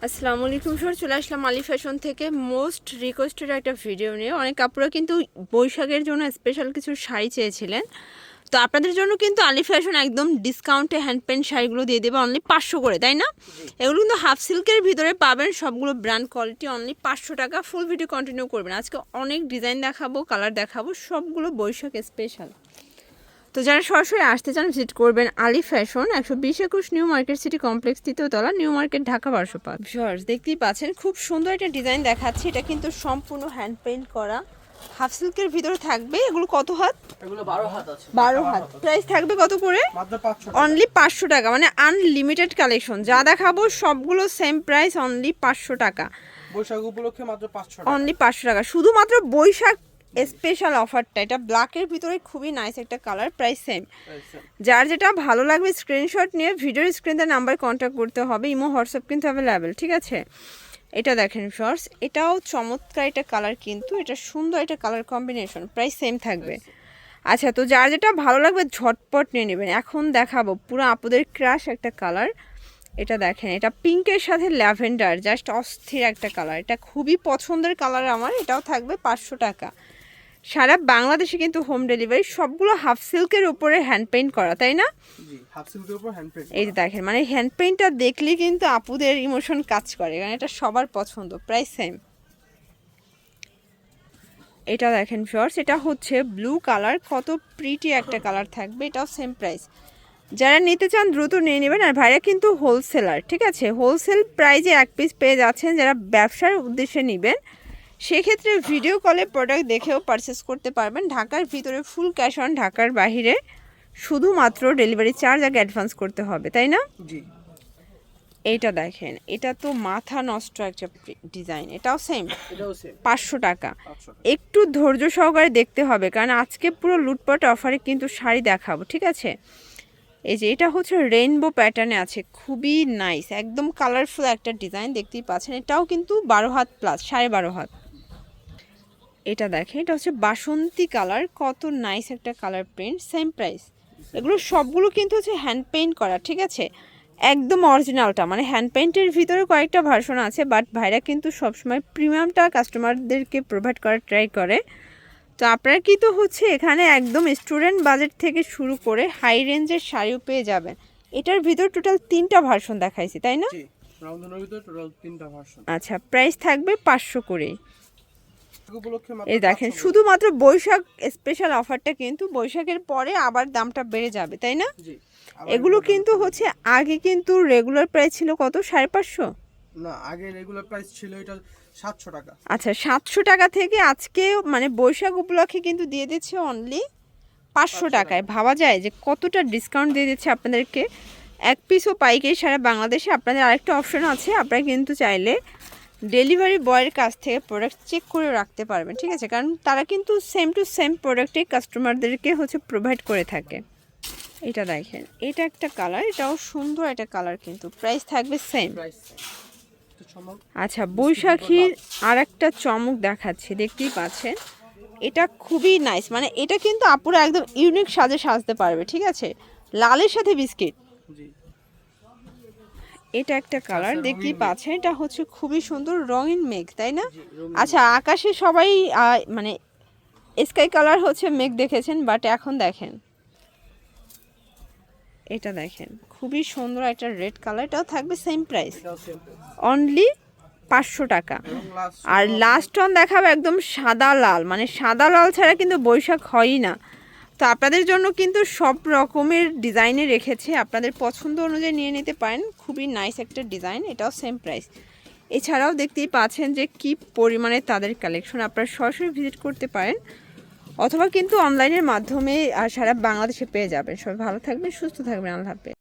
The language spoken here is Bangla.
আসসালামু আলাইকুম স্যার, চলে আসলাম আলি ফ্যাশন থেকে মোস্ট রিকোয়েস্টেড একটা ভিডিও নিয়ে। অনেক আপুরা কিন্তু বৈশাখের জন্য স্পেশাল কিছু শাড়ি চেয়েছিলেন, তো আপনাদের জন্য কিন্তু আলি ফ্যাশন একদম ডিসকাউন্টে হ্যান্ড পেন্ট শাড়িগুলো দিয়ে দেবে অনলি 500 করে, তাই না? এগুলো কিন্তু হাফ সিল্কের ভিতরে পাবেন, সবগুলো ব্র্যান্ড কোয়ালিটি, অনলি 500 টাকা। ফুল ভিডিও কন্টিনিউ করবেন। আজকে অনেক ডিজাইন দেখাবো, কালার দেখাবো, সবগুলো বৈশাখ স্পেশাল। তো যারা সরাসরি আসতে চান ভিজিট করবেন Ali fashion, 120-21 new market city complex, তৃতীয় তলা, নিউ মার্কেট, ঢাকা 1205। ভিউয়ার্স দেখতেই পাচ্ছেন খুব সুন্দর একটা ডিজাইন দেখাচ্ছি। এটা কিন্তু সম্পূর্ণ হ্যান্ড পেইন্ট করা, হাফ সিল্কের ভিতরে থাকবে। এগুলো কত হাত? এগুলো 12 হাত আছে। 12 হাত। প্রাইস থাকবে কত করে? মাত্র 500 টাকা। অনলি 500 টাকা, মানে আনলিমিটেড কালেকশন। যা দেখাবো সবগুলো সেম প্রাইস, অনলি 500 টাকা। বৈশাখ উপলক্ষে মাত্র 500 টাকা। অনলি 500 টাকা, শুধুমাত্র বৈশাখ স্পেশাল অফারটা। এটা ব্ল্যাকের ভিতরে খুবই নাইস একটা কালার, প্রাইস সেম। যার যেটা ভালো লাগবে স্ক্রিনশট নিয়ে ভিডিওর স্ক্রিনে নাম্বার কন্ট্যাক্ট করতে হবে। ইমো হোয়াটসঅ্যাপ কিন্তু অ্যাভেলেবেল, ঠিক আছে? এটা দেখেন শর্টস, এটাও চমৎকার একটা কালার, কিন্তু এটা সুন্দর একটা কালার কম্বিনেশন, প্রাইস সেম থাকবে। আচ্ছা, তো যার যেটা ভালো লাগবে ঝটপট নিয়ে নেবেন। এখন দেখাবো পুরো আপুদের ক্রাশ একটা কালার। এটা দেখেন, এটা পিঙ্কের সাথে ল্যাভেন্ডার, জাস্ট অস্থির একটা কালার। এটা খুবই পছন্দের কালার আমার। এটাও থাকবে 500 টাকা। সারা বাংলাদেশে কিন্তু হোম ডেলিভারি। সবগুলো হাফ সিল্কের উপরে হ্যান্ড পেইন্ট করা, তাই না? জি, হাফ সিল্কের উপর হ্যান্ড পেইন্ট। এই যে দেখেন, মানে হ্যান্ড পেইন্টটা দেখলে কিন্তু আপুদের ইমোশন কাজ করে, কারণ এটা সবার পছন্দ। Price same. এটা দেখেন শর্টস, এটা হচ্ছে ব্লু কালার, কত প্রিটি একটা কালার থাকবে। এটাও সেম প্রাইস। যারা নিতে চান দ্রুত নিয়ে নেবেন। আর ভাইরা কিন্তু হোলসেলার, ঠিক আছে? হোলসেল প্রাইজে এক পিস পেয়ে যাচ্ছেন। যারা ব্যবসার উদ্দেশ্যে নেবেন সেক্ষেত্রে ভিডিও কলে প্রোডাক্ট দেখেও পারচেস করতে পারবেন। ঢাকার ভিতরে ফুল ক্যাশ অন, ঢাকার বাইরে শুধুমাত্র ডেলিভারি চার্জ আগে অ্যাডভান্স করতে হবে, তাই না? জি। এইটা দেখেন, এটা তো মাথা নষ্ট একটা ডিজাইন। এটাও সেম, এটাও সেম 500 টাকা। 500 টাকা। একটু ধৈর্য সহকারে দেখতে হবে, কারণ আজকে পুরো লুটপাট অফারে কিন্তু শাড়ি দেখাবো, ঠিক আছে? এই যে এটা হচ্ছে রেইনবো প্যাটার্নে আছে, খুবই নাইস, একদম কালারফুল একটা ডিজাইন, দেখতেই পাচ্ছেন। এটাও কিন্তু 12 হাত প্লাস, 12.5 হাত। এটা দেখেন, এটা হচ্ছে বাসন্তী কালার, কত নাইস একটা কালার প্রিন্ট, সেম প্রাইস। এগুলো সবগুলো কিন্তু হচ্ছে হ্যান্ড পেইন্ট করা, ঠিক আছে? একদম অরিজিনালটা, মানে হ্যান্ড পেইন্টের ভিতরে কয়েকটা ভার্সন আছে, বাট ভাইরা কিন্তু সবসময় প্রিমিয়ামটা কাস্টমারদেরকে প্রোভাইড করার ট্রাই করে। তো আপনারা কিন্তু হচ্ছে এখানে একদম স্টুডেন্ট বাজেট থেকে শুরু করে হাই রেঞ্জের শাড়িও পেয়ে যাবেন। এটার ভিতর টোটাল 3টা ভার্সন দেখাইছি, তাই না? জি, রাউন্ডের ভিতর টোটাল 3টা ভার্সন। আচ্ছা, প্রাইস থাকবে 500 করে। উপলক্ষে মাত্র এই দেখেন, শুধুমাত্র বৈশাখ স্পেশাল অফারটা, কিন্তু বৈশাখের পরে আবার দামটা বেড়ে যাবে, তাই না? জি। এগুলো কিন্তু হচ্ছে আগে কিন্তু রেগুলার প্রাইস ছিল কত, 550? না, আগে রেগুলার প্রাইস ছিল এটা 700 টাকা। আচ্ছা, 700 টাকা থেকে আজকে মানে বৈশাখ উপলক্ষে কিন্তু দিয়ে দিচ্ছে অনলি 500 টাকায়। ভাবা যায় যে কতটা ডিসকাউন্ট দিয়ে দিচ্ছে আপনাদেরকে। এক পিসও পাইকারি সারা বাংলাদেশে। আপনাদের আরেকটা অপশন আছে, আপনারা কিন্তু চাইলে ডেলিভারি বয়ের কাছ থেকে প্রোডাক্ট চেক করে রাখতে পারবেন, ঠিক আছে? কারণ তারা কিন্তু সেম টু সেম প্রোডাক্টই কাস্টমারদেরকে হচ্ছে প্রোভাইড করে থাকে। এটা দেখেন, এটা একটা কালার, এটাও সুন্দর একটা কালার, কিন্তু প্রাইস থাকবে সেম। প্রাইস তো চমক। আচ্ছা, বৈশাখীর আর একটা চমক দেখাচ্ছি, দেখতেই পাচ্ছেন। এটা খুবই নাইস, মানে এটা কিন্তু আপুরা একদম ইউনিক সাজে সাজতে পারবে, ঠিক আছে? লালের সাথে বিস্কিট, জি। এটা একটা কালার, দেখতেই পাচ্ছেন। এটা হচ্ছে খুবই সুন্দর রঙিন মেঘ, তাই না? জি, রঙিন। আচ্ছা, আকাশে সবাই মানে স্কাই কালার হচ্ছে মেঘ দেখেছেন, বাট এখন দেখেন, এটা দেখেন খুবই সুন্দর একটা রেড কালার। এটাও থাকবে সেম প্রাইস, এটাও সেম প্রাইস। অনলি 500 টাকা। এবং লাস্ট আর লাস্ট অন দেখাবো একদম সাদা লাল, মানে সাদা লাল ছাড়া কিন্তু বৈশাখ হয়ই না। তো আপনাদের জন্য কিন্তু সব রকমের ডিজাইনে রেখেছে, আপনাদের পছন্দ অনুযায়ী নিয়ে নিতে পারেন। খুবই নাইস একটা ডিজাইন, এটাও সেম প্রাইস। এছাড়াও দেখতেই পাচ্ছেন যে কি পরিমাণে তাদের কালেকশন, আপনারা সরাসরি ভিজিট করতে পারেন, অথবা কিন্তু অনলাইনের মাধ্যমে সারা বাংলাদেশে পেয়ে যাবেন। সবাই ভালো থাকবেন, সুস্থ থাকবেন, আল্লাহ হাফেজ।